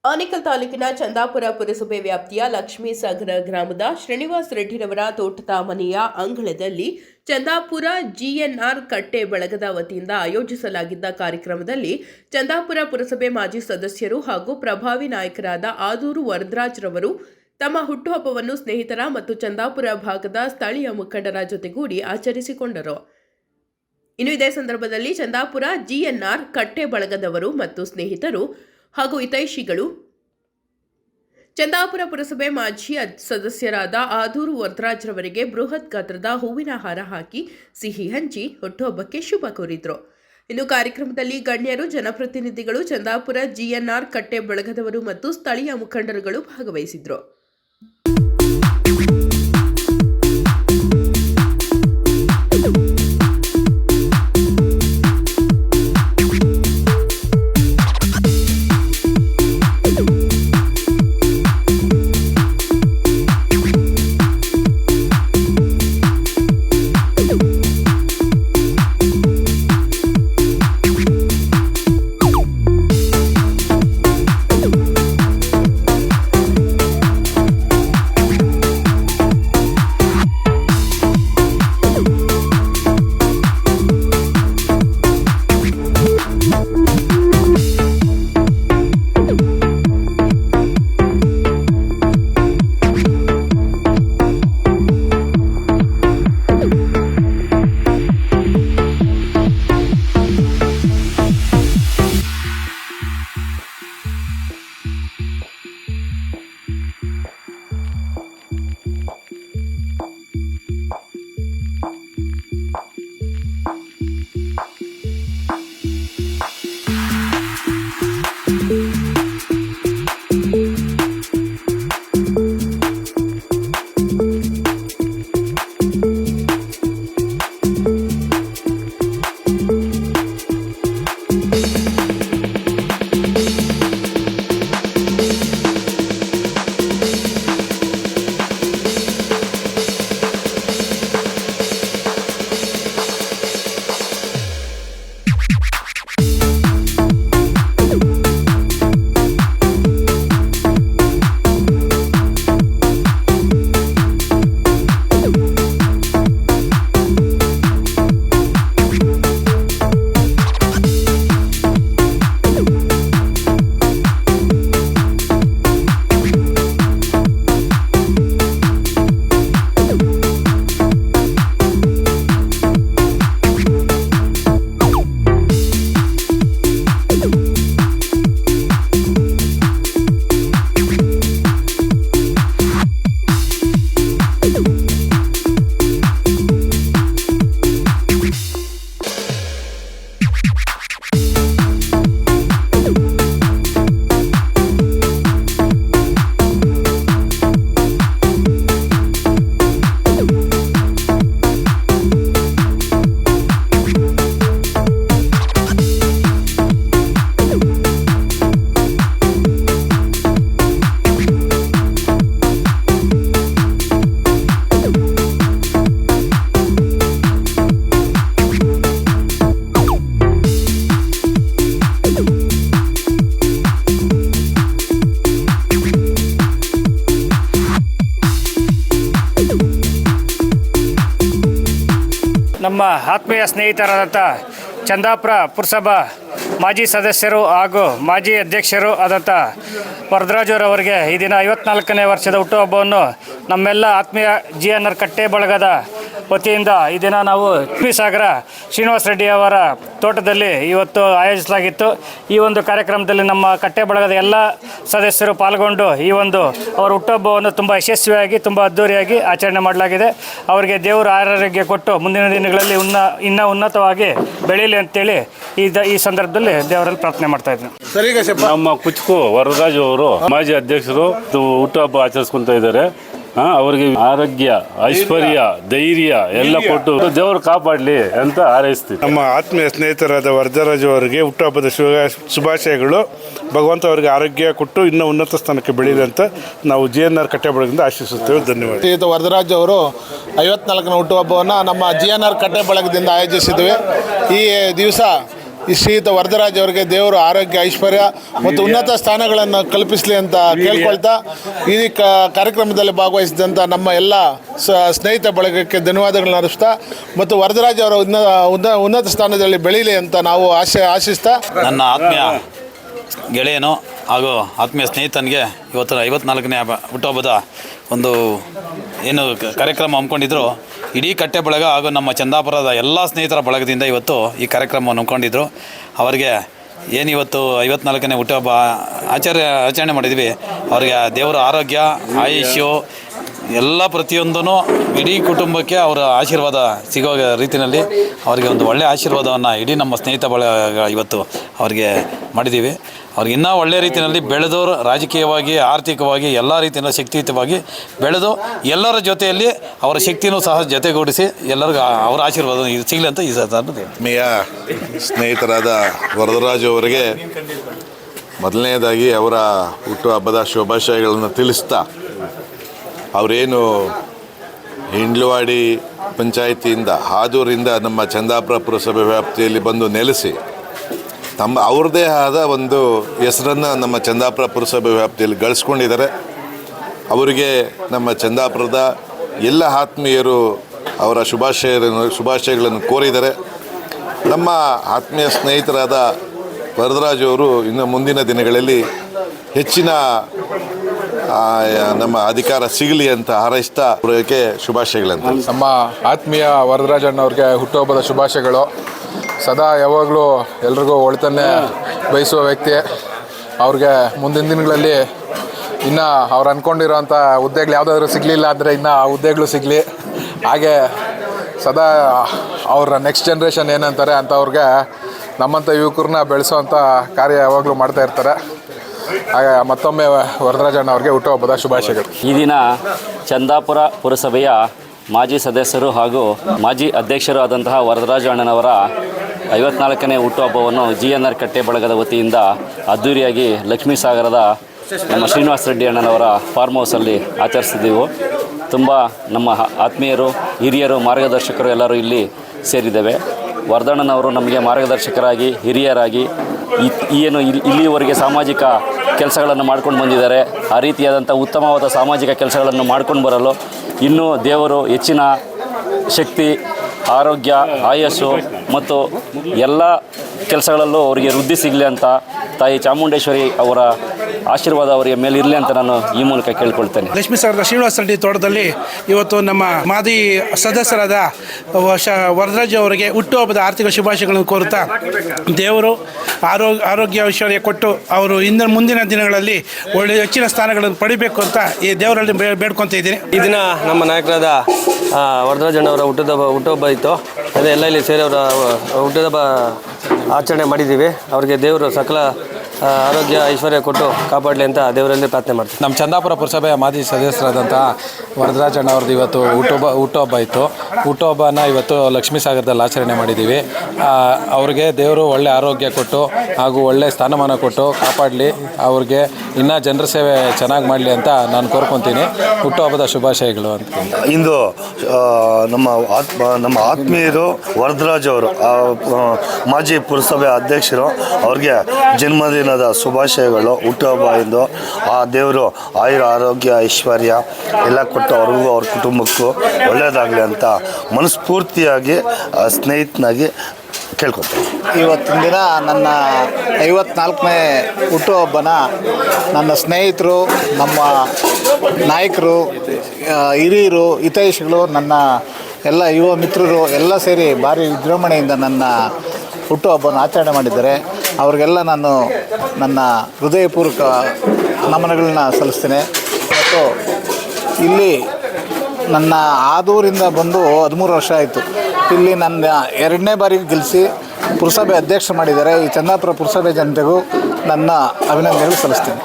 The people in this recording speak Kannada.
ಆನೇಕಲ್ ತಾಲೂಕಿನ ಚಂದಾಪುರ ಪುರಸಭೆ ವ್ಯಾಪ್ತಿಯ ಲಕ್ಷ್ಮೀಸಾಗರ ಗ್ರಾಮದ ಶ್ರೀನಿವಾಸ ರೆಡ್ಡಿರವರ ತೋಟದ ಮನೆಯ ಅಂಗಳದಲ್ಲಿ ಚಂದಾಪುರ ಜಿಎನ್ಆರ್ ಕಟ್ಟೆ ಬಳಗದ ವತಿಯಿಂದ ಆಯೋಜಿಸಲಾಗಿದ್ದ ಕಾರ್ಯಕ್ರಮದಲ್ಲಿ ಚಂದಾಪುರ ಪುರಸಭೆ ಮಾಜಿ ಸದಸ್ಯರು ಹಾಗೂ ಪ್ರಭಾವಿ ನಾಯಕರಾದ ಆದೂರು ವರದರಾಜ್ರವರು ತಮ್ಮ ಹುಟ್ಟುಹಬ್ಬವನ್ನು ಸ್ನೇಹಿತರ ಮತ್ತು ಚಂದಾಪುರ ಭಾಗದ ಸ್ಥಳೀಯ ಮುಖಂಡರ ಜೊತೆಗೂಡಿ ಆಚರಿಸಿಕೊಂಡರು. ಇನ್ನು ಇದೇ ಸಂದರ್ಭದಲ್ಲಿ ಚಂದಾಪುರ ಜಿಎನ್ಆರ್ ಕಟ್ಟೆ ಬಳಗದವರು ಮತ್ತು ಸ್ನೇಹಿತರು ಹಾಗೂ ಹಿತೈಷಿಗಳು ಚಂದಾಪುರ ಪುರಸಭೆ ಮಾಜಿ ಸದಸ್ಯರಾದ ಆದೂರು ವರದರಾಜ್ರವರಿಗೆ ಬೃಹತ್ ಗಾತ್ರದ ಹೂವಿನ ಹಾರ ಹಾಕಿ ಸಿಹಿ ಹಂಚಿ ಹುಟ್ಟುಹಬ್ಬಕ್ಕೆ ಶುಭ ಕೋರಿದ್ರು. ಇನ್ನು ಕಾರ್ಯಕ್ರಮದಲ್ಲಿ ಗಣ್ಯರು, ಜನಪ್ರತಿನಿಧಿಗಳು, ಚಂದಾಪುರ ಜಿಎನ್ಆರ್ ಕಟ್ಟೆ ಬಳಗದವರು ಮತ್ತು ಸ್ಥಳೀಯ ಮುಖಂಡರುಗಳು ಭಾಗವಹಿಸಿದ್ರು. ನಮ್ಮ ಆತ್ಮೀಯ ಸ್ನೇಹಿತರಾದಂಥ ಚಂದಾಪುರ ಪುರಸಭಾ ಮಾಜಿ ಸದಸ್ಯರು ಹಾಗೂ ಮಾಜಿ ಅಧ್ಯಕ್ಷರು ಆದಂಥ ವರದರಾಜರವರಿಗೆ ಈ ದಿನ 54ನೇ ವರ್ಷದ ಹುಟ್ಟುಹಬ್ಬವನ್ನು ನಮ್ಮೆಲ್ಲ ಆತ್ಮೀಯ ಜಿಎನ್ಆರ್ ಕಟ್ಟೆ ಬಳಗದ ವತಿಯಿಂದ ಈ ದಿನ ನಾವು ಲಕ್ಷ್ಮೀಸಾಗರ ಶ್ರೀನಿವಾಸ ರೆಡ್ಡಿ ಅವರ ತೋಟದಲ್ಲಿ ಇವತ್ತು ಆಯೋಜಿಸಲಾಗಿತ್ತು. ಈ ಒಂದು ಕಾರ್ಯಕ್ರಮದಲ್ಲಿ ನಮ್ಮ ಕಟ್ಟೆ ಬಳಗದ ಎಲ್ಲ ಸದಸ್ಯರು ಪಾಲ್ಗೊಂಡು ಈ ಒಂದು ಅವರ ಹುಟ್ಟುಹಬ್ಬವನ್ನು ತುಂಬ ಯಶಸ್ವಿಯಾಗಿ ತುಂಬ ಅದ್ಧೂರಿಯಾಗಿ ಆಚರಣೆ ಮಾಡಲಾಗಿದೆ. ಅವರಿಗೆ ದೇವರು ಆರೋಗ್ಯ ಕೊಟ್ಟು ಮುಂದಿನ ದಿನಗಳಲ್ಲಿ ಇನ್ನೂ ಉನ್ನತವಾಗಿ ಬೆಳೀಲಿ ಅಂತೇಳಿ ಈ ಸಂದರ್ಭದಲ್ಲಿ ದೇವರಲ್ಲಿ ಪ್ರಾರ್ಥನೆ ಮಾಡ್ತಾ ಇದ್ದೀನಿ. ನಮ್ಮ ಕುಚ್ಕು ವರದರಾಜ್ ಅವರು ಮಾಜಿ ಅಧ್ಯಕ್ಷರು ಹುಟ್ಟುಹಬ್ಬ ಆಚರಿಸ್ಕೊಂತ ಇದ್ದಾರೆ. ಅವರಿಗೆ ಆರೋಗ್ಯ, ಐಶ್ವರ್ಯ, ಧೈರ್ಯ ಎಲ್ಲ ಕೊಟ್ಟು ದೇವರು ಕಾಪಾಡಲಿ ಅಂತ ಹಾರೈಸ್ತೀವಿ. ನಮ್ಮ ಆತ್ಮೀಯ ಸ್ನೇಹಿತರಾದ ವರದರಾಜ್ ಅವರಿಗೆ ಹುಟ್ಟುಹಬ್ಬದ ಶುಭಾಶಯಗಳು. ಭಗವಂತ ಅವರಿಗೆ ಆರೋಗ್ಯ ಕೊಟ್ಟು ಇನ್ನೂ ಉನ್ನತ ಸ್ಥಾನಕ್ಕೆ ಬೆಳೀಲಿ ಅಂತ ನಾವು ಜಿಎನ್ಆರ್ ಕಟ್ಟೆ ಬಳಗದಿಂದ ಆಶಿಸುತ್ತೇವೆ. ಧನ್ಯವಾದ. ವರದರಾಜ್ ಅವರು 54ನೇ ಹುಟ್ಟುಹಬ್ಬವನ್ನು ನಮ್ಮ ಜಿಎನ್ಆರ್ ಕಟ್ಟೆ ಬಳಗದಿಂದ ಆಯೋಜಿಸಿದ್ವಿ. ಈ ದಿವಸ ಈ ಶ್ರೀಯುತ ವರದರಾಜ್ ಅವರಿಗೆ ದೇವರು ಆರೋಗ್ಯ ಐಶ್ವರ್ಯ ಮತ್ತು ಉನ್ನತ ಸ್ಥಾನಗಳನ್ನು ಕಲ್ಪಿಸಲಿ ಅಂತ ಕೇಳ್ಕೊಳ್ತಾ ಈ ಕಾರ್ಯಕ್ರಮದಲ್ಲಿ ಭಾಗವಹಿಸಿದಂಥ ನಮ್ಮ ಎಲ್ಲ ಸ್ನೇಹಿತ ಬಳಗಕ್ಕೆ ಧನ್ಯವಾದಗಳನ್ನ ಅರ್ಪಿಸ್ತಾ ಮತ್ತು ವರದರಾಜ್ ಅವರ ಉನ್ನತ ಸ್ಥಾನದಲ್ಲಿ ಬೆಳೀಲಿ ಅಂತ ನಾವು ಆಶಿಸ್ತಾ ನನ್ನ ಆತ್ಮೀಯ ಗೆಳೆಯನು ಹಾಗೂ ಆತ್ಮೀಯ ಸ್ನೇಹಿತನಿಗೆ ಇವತ್ತು 54ನೇ ಹುಟ್ಟುಹಬ್ಬದ ಒಂದು ಏನು ಕಾರ್ಯಕ್ರಮ ಹಮ್ಮಿಕೊಂಡಿದ್ರು. ಇಡೀ ಕಟ್ಟೆ ಬಳಗ ಹಾಗೂ ನಮ್ಮ ಚಂದಾಪುರದ ಎಲ್ಲ ಸ್ನೇಹಿತರ ಬಳಗದಿಂದ ಇವತ್ತು ಈ ಕಾರ್ಯಕ್ರಮವನ್ನು ಹಮ್ಮಿಕೊಂಡಿದ್ರು. ಅವರಿಗೆ ಏನಿವತ್ತು 54ನೇ ಹುಟ್ಟುಹಬ್ಬ ಆಚರಣೆ ಮಾಡಿದ್ವಿ, ಅವರಿಗೆ ದೇವರ ಆರೋಗ್ಯ ಆಯುಷ್ಯು ಎಲ್ಲ ಪ್ರತಿಯೊಂದೂ ಇಡೀ ಕುಟುಂಬಕ್ಕೆ ಅವರ ಆಶೀರ್ವಾದ ಸಿಗೋ ರೀತಿಯಲ್ಲಿ ಅವರಿಗೆ ಒಂದು ಒಳ್ಳೆಯ ಆಶೀರ್ವಾದವನ್ನು ಇಡೀ ನಮ್ಮ ಸ್ನೇಹಿತ ಬಳಗ ಇವತ್ತು ಅವರಿಗೆ ಮಾಡಿದ್ದೀವಿ. ಅವ್ರಿಗೆ ಇನ್ನೂ ಒಳ್ಳೆಯ ರೀತಿಯಲ್ಲಿ ಬೆಳೆದವರು ರಾಜಕೀಯವಾಗಿ ಆರ್ಥಿಕವಾಗಿ ಎಲ್ಲ ರೀತಿಯಿಂದ ಶಕ್ತಿಯುತವಾಗಿ ಬೆಳೆದು ಎಲ್ಲರ ಜೊತೆಯಲ್ಲಿ ಅವರ ಶಕ್ತಿನೂ ಸಹ ಜೊತೆಗೂಡಿಸಿ ಎಲ್ಲರಿಗೂ ಅವರ ಆಶೀರ್ವಾದ ಸಿಗಲಿ ಅಂತ ಈ ಆತ್ಮೀಯ ಸ್ನೇಹಿತರಾದ ವರದರಾಜು ಅವರಿಗೆ ಮೊದಲನೇದಾಗಿ ಅವರ ಹುಟ್ಟುಹಬ್ಬದ ಶುಭಾಶಯಗಳನ್ನು ತಿಳಿಸ್ತಾ, ಅವರೇನು ಹಿಂಡ್ಲವಾಡಿ ಪಂಚಾಯಿತಿಯಿಂದ ಹಾದೂರಿಂದ ನಮ್ಮ ಚಂದಾಪುರ ಪುರಸಭೆ ವ್ಯಾಪ್ತಿಯಲ್ಲಿ ಬಂದು ನೆಲೆಸಿ ಅವ್ರದ್ದೇ ಆದ ಒಂದು ಹೆಸರನ್ನು ನಮ್ಮ ಚಂದಾಪುರ ಪುರಸಭೆ ವ್ಯಾಪ್ತಿಯಲ್ಲಿ ಗಳಿಸ್ಕೊಂಡಿದ್ದಾರೆ. ಅವರಿಗೆ ನಮ್ಮ ಚಂದಾಪುರದ ಎಲ್ಲ ಆತ್ಮೀಯರು ಅವರ ಶುಭಾಶಯಗಳನ್ನು ಕೋರಿದ್ದಾರೆ. ನಮ್ಮ ಆತ್ಮೀಯ ಸ್ನೇಹಿತರಾದ ವರದರಾಜು ಅವರು ಇನ್ನು ಮುಂದಿನ ದಿನಗಳಲ್ಲಿ ಹೆಚ್ಚಿನ ನಮ್ಮ ಅಧಿಕಾರ ಸಿಗಲಿ ಅಂತ ಹಾರೈಸ್ತಾ ಅವರಿಗೆ ಶುಭಾಶಯಗಳಂತ. ನಮ್ಮ ಆತ್ಮೀಯ ವರದರಾಜಣ್ಣವ್ರಿಗೆ ಹುಟ್ಟುಹಬ್ಬದ ಶುಭಾಶಯಗಳು. ಸದಾ ಯಾವಾಗಲೂ ಎಲ್ರಿಗೂ ಒಳಿತನ್ನೇ ಬಯಸುವ ವ್ಯಕ್ತಿ. ಅವ್ರಿಗೆ ಮುಂದಿನ ದಿನಗಳಲ್ಲಿ ಇನ್ನು ಅವ್ರು ಅಂದ್ಕೊಂಡಿರೋಂಥ ಹುದ್ದೆಗಳು ಯಾವುದಾದ್ರೂ ಸಿಗಲಿಲ್ಲ ಅಂದರೆ ಇನ್ನು ಆ ಹುದ್ದೆಗಳು ಸಿಗಲಿ. ಹಾಗೆ ಸದಾ ಅವರ ನೆಕ್ಸ್ಟ್ ಜನ್ರೇಷನ್ ಏನಂತಾರೆ ಅಂಥವ್ರಿಗೆ ನಮ್ಮಂಥ ಯುವಕರನ್ನ ಬೆಳೆಸೋವಂಥ ಕಾರ್ಯ ಯಾವಾಗಲೂ ಮಾಡ್ತಾಯಿರ್ತಾರೆ. ಹಾಗೆ ಮತ್ತೊಮ್ಮೆ ವರದರಾಜಣ್ಣ ಅವ್ರಿಗೆ ಹುಟ್ಟುಹಬ್ಬದ ಶುಭಾಶಯಗಳು. ಈ ದಿನ ಚಂದಾಪುರ ಪುರಸಭೆಯ ಮಾಜಿ ಸದಸ್ಯರು ಹಾಗೂ ಮಾಜಿ ಅಧ್ಯಕ್ಷರು ಆದಂತಹ ವರದರಾಜ ಅಣ್ಣನವರ 54ನೇ ಹುಟ್ಟುಹಬ್ಬವನ್ನು GNR ಕಟ್ಟೆ ಬಳಗದ ವತಿಯಿಂದ ಅದ್ದೂರಿಯಾಗಿ ಲಕ್ಷ್ಮೀ ಸಾಗರದ ನಮ್ಮ ಶ್ರೀನಿವಾಸ ರೆಡ್ಡಿ ಅಣ್ಣನವರ ಫಾರ್ಮ್ ಹೌಸಲ್ಲಿ ಆಚರಿಸಿದ್ದೆವು. ತುಂಬ ನಮ್ಮ ಆತ್ಮೀಯರು, ಹಿರಿಯರು, ಮಾರ್ಗದರ್ಶಕರು ಎಲ್ಲರೂ ಇಲ್ಲಿ ಸೇರಿದ್ದೇವೆ. ವರದಣ್ಣನವರು ನಮಗೆ ಮಾರ್ಗದರ್ಶಕರಾಗಿ, ಹಿರಿಯರಾಗಿ ಏನು ಇಲ್ಲಿವರೆಗೆ ಸಾಮಾಜಿಕ ಕೆಲಸಗಳನ್ನು ಮಾಡ್ಕೊಂಡು ಬಂದಿದ್ದಾರೆ. ಆ ರೀತಿಯಾದಂಥ ಉತ್ತಮವಾದ ಸಾಮಾಜಿಕ ಕೆಲಸಗಳನ್ನು ಮಾಡ್ಕೊಂಡು ಬರಲು ಇನ್ನೂ ದೇವರು ಹೆಚ್ಚಿನ ಶಕ್ತಿ, ಆರೋಗ್ಯ, ಆಯಸ್ಸು ಮತ್ತು ಎಲ್ಲ ಕೆಲಸಗಳಲ್ಲೂ ಅವರಿಗೆ ವೃದ್ಧಿ ಸಿಗಲಿ ಅಂತ ತಾಯಿ ಚಾಮುಂಡೇಶ್ವರಿ ಅವರ ಆಶೀರ್ವಾದ ಅವರಿಗೆ ಮೇಲೆ ಇರಲಿ ಅಂತ ನಾನು ಈ ಮೂಲಕ ಕೇಳ್ಕೊಳ್ತೇನೆ. ಲಕ್ಷ್ಮೀ ಸಾಗರದ ಶ್ರೀನಿವಾಸ ರೆಡ್ಡಿ ತೋಟದಲ್ಲಿ ಇವತ್ತು ನಮ್ಮ ಮಾಜಿ ಸದಸ್ಯರಾದ ವರದರಾಜು ಅವರಿಗೆ ಹುಟ್ಟುಹಬ್ಬದ ಆರ್ಥಿಕ ಶುಭಾಶಯಗಳನ್ನು ಕೋರುತ್ತಾ ದೇವರು ಆರೋಗ್ಯ ಐಶ್ವರ್ಯ ಕೊಟ್ಟು ಅವರು ಮುಂದಿನ ದಿನಗಳಲ್ಲಿ ಒಳ್ಳೆಯ ಹೆಚ್ಚಿನ ಸ್ಥಾನಗಳನ್ನು ಪಡಿಬೇಕು ಅಂತ ಈ ದೇವರಲ್ಲಿ ಬೇಡ್ಕೊತ ಇದ್ದೀನಿ. ಈ ದಿನ ನಮ್ಮ ನಾಯಕರಾದ ವರದರಾಜಣ್ಣವರ ಹುಟ್ಟುಹಬ್ಬ ಇತ್ತು. ಅದೇ ಎಲ್ಲ ಇಲ್ಲಿ ಸೇರಿ ಅವರ ಹುಟ್ಟುಹಬ್ಬ ಆಚರಣೆ ಮಾಡಿದ್ದೀವಿ. ಅವರಿಗೆ ದೇವರು ಸಕಲ ಆರೋಗ್ಯ ಐಶ್ವರ್ಯ ಕೊಟ್ಟು ಕಾಪಾಡಲಿ ಅಂತ ದೇವರಲ್ಲಿ ಪ್ರಾರ್ಥನೆ ಮಾಡ್ತೀವಿ. ನಮ್ಮ ಚಂದಾಪುರ ಪುರಸಭೆಯ ಮಾಜಿ ಸದಸ್ಯರಾದಂತಹ ವರದರಾಜಣ್ಣ ಅವ್ರದ್ದು ಇವತ್ತು ಹುಟ್ಟುಹಬ್ಬ ಇತ್ತು. ಹುಟ್ಟುಹಬ್ಬನ ಇವತ್ತು ಲಕ್ಷ್ಮೀ ಸಾಗರದಲ್ಲಿ ಆಚರಣೆ ಮಾಡಿದ್ದೀವಿ. ಅವ್ರಿಗೆ ದೇವರು ಒಳ್ಳೆ ಆರೋಗ್ಯ ಕೊಟ್ಟು ಹಾಗೂ ಒಳ್ಳೆ ಸ್ಥಾನಮಾನ ಕೊಟ್ಟು ಕಾಪಾಡಲಿ, ಅವ್ರಿಗೆ ಇನ್ನೂ ಜನರ ಸೇವೆ ಚೆನ್ನಾಗಿ ಮಾಡಲಿ ಅಂತ ನಾನು ಕೋರ್ಕೊತೀನಿ. ಹುಟ್ಟುಹಬ್ಬದ ಶುಭಾಶಯಗಳು ಅಂತ. ಇಂದು ನಮ್ಮ ಆತ್ಮೀಯರು ವರದರಾಜ್ ಅವರು ಮಾಜಿ ಪುರಸಭೆ ಅಧ್ಯಕ್ಷರು, ಅವ್ರಿಗೆ ಜನ್ಮದಿನದ ಶುಭಾಶಯಗಳು. ಹುಟ್ಟುಹಬ್ಬ ಎಂದು ಆ ದೇವರು ಆರೋಗ್ಯ ಐಶ್ವರ್ಯ ಎಲ್ಲ ಕೊಟ್ಟು ಅವ್ರಿಗೂ ಅವ್ರ ಕುಟುಂಬಕ್ಕೂ ಒಳ್ಳೆಯದಾಗಲಿ ಅಂತ ಮನಸ್ಫೂರ್ತಿಯಾಗಿ ಸ್ನೇಹಿತನಾಗಿ ಕೇಳ್ಕೊತೀನಿ. ಇವತ್ತಿನ ದಿನ ನನ್ನ 54ನೇ ಹುಟ್ಟುಹಬ್ಬನ ನನ್ನ ಸ್ನೇಹಿತರು, ನಮ್ಮ ನಾಯಕರು, ಹಿರಿಯರು, ಹಿತೈಷಿಗಳು, ನನ್ನ ಎಲ್ಲ ಯುವ ಮಿತ್ರರು ಎಲ್ಲ ಸೇರಿ ಭಾರಿ ವಿಜೃಂಭಣೆಯಿಂದ ನನ್ನ ಹುಟ್ಟುಹಬ್ಬನ ಆಚರಣೆ ಮಾಡಿದ್ದಾರೆ. ಅವ್ರಿಗೆಲ್ಲ ನಾನು ನನ್ನ ಹೃದಯಪೂರ್ವಕ ನಮನಗಳನ್ನ ಸಲ್ಲಿಸ್ತೇನೆ. ಮತ್ತು ಇಲ್ಲಿ ನನ್ನ ಆದೂರಿಂದ ಬಂದು 13 ವರ್ಷ ಆಯಿತು. ಇಲ್ಲಿ ನನ್ನ 2ನೇ ಬಾರಿಗೆ ಗೆಲ್ಲಿಸಿ ಪುರಸಭೆ ಅಧ್ಯಕ್ಷ ಮಾಡಿದ್ದಾರೆ. ಈ ಚಂದಾಪುರ ಪುರಸಭೆ ಜನತೆಗೂ ನನ್ನ ಅಭಿನಂದನೆಗಳು ಸಲ್ಲಿಸ್ತೇನೆ.